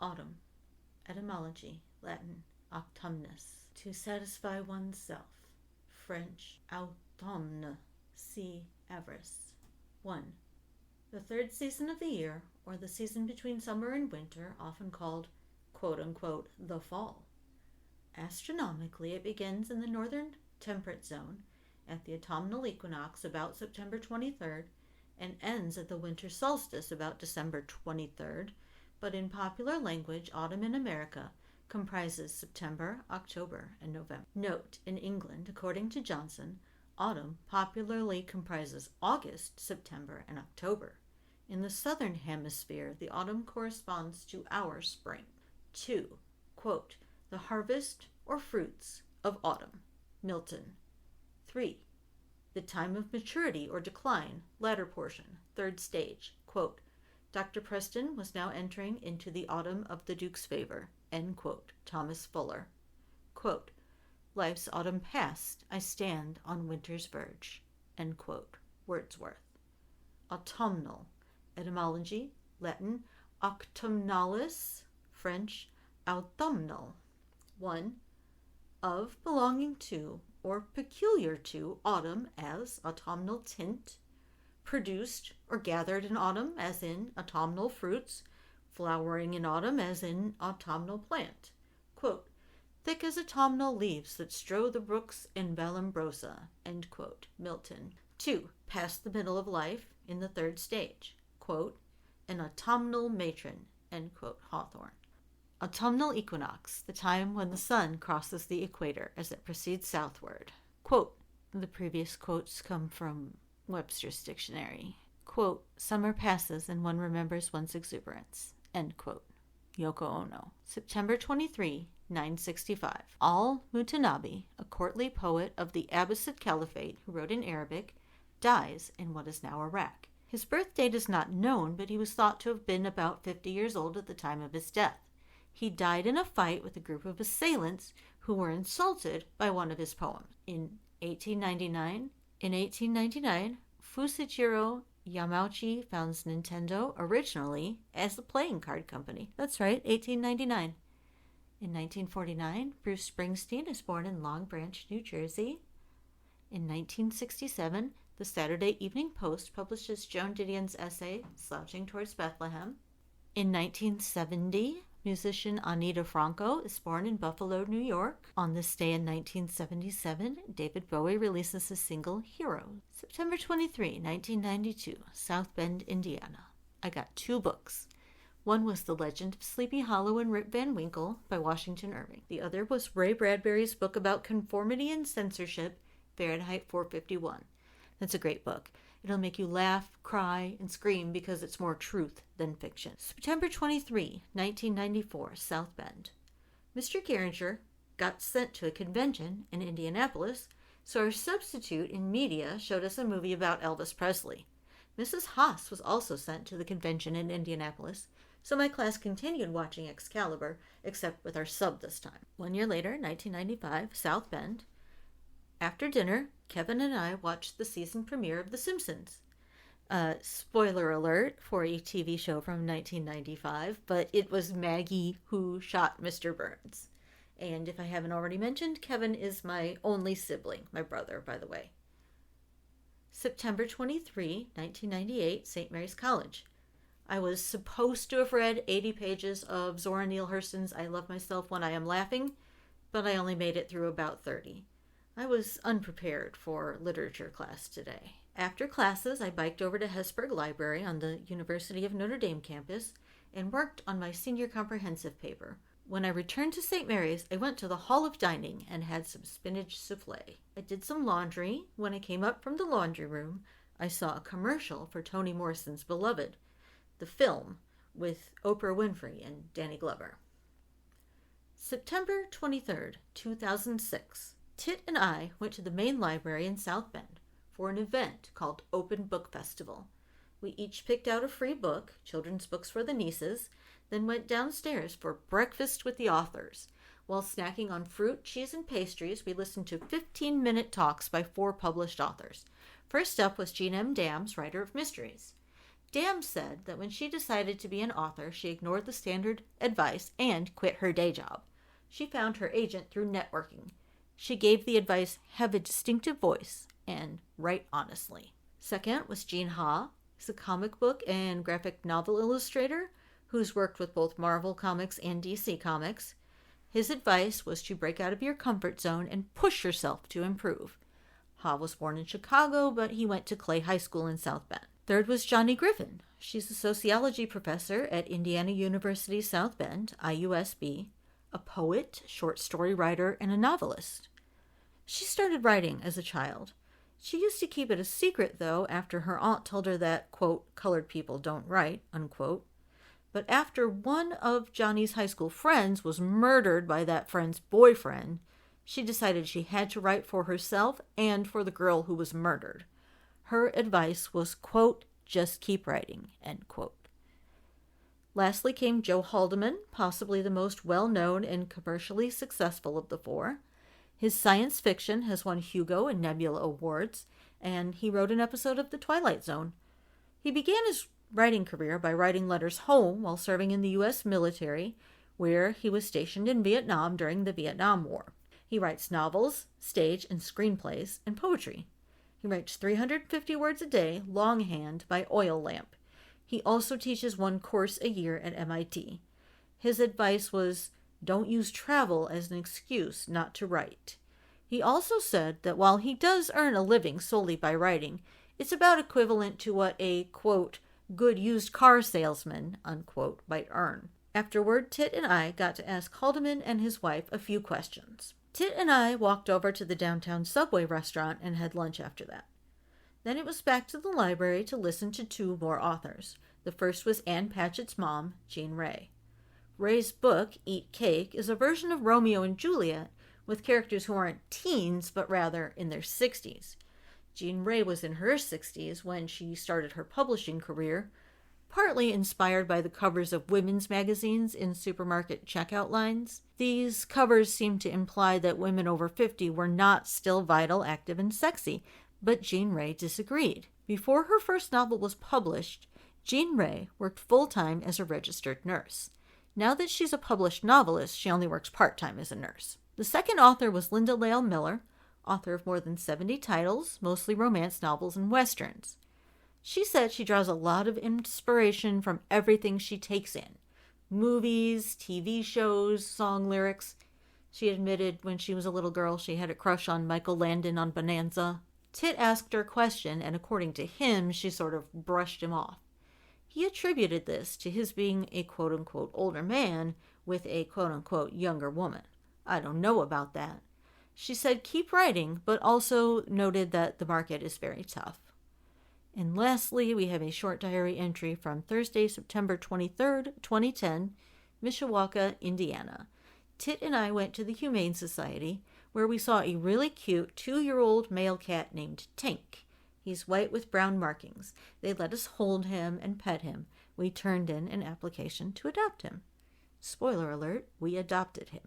Autumn. Etymology. Latin. Autumnus. To satisfy oneself. French. Automne. See avarice. 1. The third season of the year, or the season between summer and winter, often called, quote-unquote, the fall. Astronomically, it begins in the northern temperate zone at the autumnal equinox about September 23rd and ends at the winter solstice about December 23rd, but in popular language, autumn in America comprises September, October, and November. Note, in England, according to Johnson, autumn popularly comprises August, September, and October. In the southern hemisphere, the autumn corresponds to our spring. 2. Quote, the harvest or fruits of autumn. Milton. 3. The time of maturity or decline, latter portion, third stage. Quote, Dr. Preston was now entering into the autumn of the Duke's favor. End quote. Thomas Fuller. Quote, life's autumn past, I stand on winter's verge. End quote. Wordsworth. Autumnal. Etymology. Latin. Autumnalis. French. Autumnal. 1. Of, belonging to, or peculiar to autumn as autumnal tint, produced or gathered in autumn as in autumnal fruits, flowering in autumn as in autumnal plant. Quote, thick as autumnal leaves that strow the brooks in Vallombrosa. End quote. Milton. 2. Past the middle of life, in the third stage. Quote, an autumnal matron. End quote. Hawthorne. Autumnal equinox, the time when the sun crosses the equator as it proceeds southward. Quote, the previous quotes come from Webster's Dictionary. Quote, summer passes and one remembers one's exuberance. End quote. Yoko Ono. September 23, 965. Al-Mutanabi, a courtly poet of the Abbasid Caliphate who wrote in Arabic, dies in what is now Iraq. His birth date is not known, but he was thought to have been about 50 years old at the time of his death. He died in a fight with a group of assailants who were insulted by one of his poems. In 1899, Fusajiro Yamauchi founds Nintendo originally as a playing card company. That's right, 1899. In 1949, Bruce Springsteen is born in Long Branch, New Jersey. In 1967, the Saturday Evening Post publishes Joan Didion's essay, Slouching Towards Bethlehem. In 1970, musician Ani diFranco is born in Buffalo, New York. On this day in 1977, David Bowie releases his single, Hero. September 23, 1992, South Bend, Indiana. I got 2 books. One was The Legend of Sleepy Hollow and Rip Van Winkle by Washington Irving. The other was Ray Bradbury's book about conformity and censorship, Fahrenheit 451. That's a great book. It'll make you laugh, cry, and scream because it's more truth than fiction. September 23, 1994, South Bend. Mr. Geringer got sent to a convention in Indianapolis, so our substitute in media showed us a movie about Elvis Presley. Mrs. Haas was also sent to the convention in Indianapolis, so my class continued watching Excalibur, except with our sub this time. 1 year later, 1995, South Bend. After dinner, Kevin and I watched the season premiere of The Simpsons. Spoiler alert for a TV show from 1995, but it was Maggie who shot Mr. Burns. And if I haven't already mentioned, Kevin is my only sibling, my brother, by the way. September 23, 1998, St. Mary's College. I was supposed to have read 80 pages of Zora Neale Hurston's I Love Myself When I Am Laughing, but I only made it through about 30. I was unprepared for literature class today. After classes, I biked over to Hesburgh Library on the University of Notre Dame campus and worked on my senior comprehensive paper. When I returned to St. Mary's, I went to the Hall of Dining and had some spinach souffle. I did some laundry. When I came up from the laundry room, I saw a commercial for Toni Morrison's Beloved, the film with Oprah Winfrey and Danny Glover. September 23rd, 2006. Tit and I went to the main library in South Bend for an event called Open Book Festival. We each picked out a free book, children's books for the nieces, then went downstairs for breakfast with the authors. While snacking on fruit, cheese, and pastries, we listened to 15-minute talks by 4 published authors. First up was Jean M. Dams, writer of mysteries. Dam said that when she decided to be an author, she ignored the standard advice and quit her day job. She found her agent through networking. She gave the advice, have a distinctive voice, and write honestly. Second was Gene Ha. He's a comic book and graphic novel illustrator who's worked with both Marvel Comics and DC Comics. His advice was to break out of your comfort zone and push yourself to improve. Ha was born in Chicago, but he went to Clay High School in South Bend. Third was Johnny Griffin. She's a sociology professor at Indiana University South Bend, IUSB, a poet, short story writer, and a novelist. She started writing as a child. She used to keep it a secret, though, after her aunt told her that, quote, colored people don't write, unquote. But after one of Johnny's high school friends was murdered by that friend's boyfriend, she decided she had to write for herself and for the girl who was murdered. Her advice was, quote, just keep writing, end quote. Lastly came Joe Haldeman, possibly the most well-known and commercially successful of the four. His science fiction has won Hugo and Nebula Awards, and he wrote an episode of The Twilight Zone. He began his writing career by writing letters home while serving in the U.S. military, where he was stationed in Vietnam during the Vietnam War. He writes novels, stage and screenplays, and poetry. He writes 350 words a day, longhand, by oil lamp. He also teaches one course a year at MIT. His advice was, don't use travel as an excuse not to write. He also said that while he does earn a living solely by writing, it's about equivalent to what a, quote, good used car salesman, unquote, might earn. Afterward, Tit and I got to ask Haldeman and his wife a few questions. Tit and I walked over to the downtown Subway restaurant and had lunch after that. Then it was back to the library to listen to two more authors. The first was Ann Patchett's mom, Jean Ray. Ray's book, Eat Cake, is a version of Romeo and Juliet with characters who aren't teens, but rather in their 60s. Jean Ray was in her 60s when she started her publishing career, partly inspired by the covers of women's magazines in supermarket checkout lines. These covers seemed to imply that women over 50 were not still vital, active, and sexy, but Jean Ray disagreed. Before her first novel was published, Jean Ray worked full-time as a registered nurse. Now that she's a published novelist, she only works part-time as a nurse. The second author was Linda Lael Miller, author of more than 70 titles, mostly romance novels and westerns. She said she draws a lot of inspiration from everything she takes in. Movies, TV shows, song lyrics. She admitted when she was a little girl she had a crush on Michael Landon on Bonanza. Tit asked her a question, and according to him, she sort of brushed him off. He attributed this to his being a quote-unquote older man with a quote-unquote younger woman. I don't know about that. She said keep writing, but also noted that the market is very tough. And lastly, we have a short diary entry from Thursday, September 23rd, 2010, Mishawaka, Indiana. Tit and I went to the Humane Society, where we saw a really cute 2-year-old male cat named Tink. He's white with brown markings. They let us hold him and pet him. We turned in an application to adopt him. Spoiler alert, we adopted him.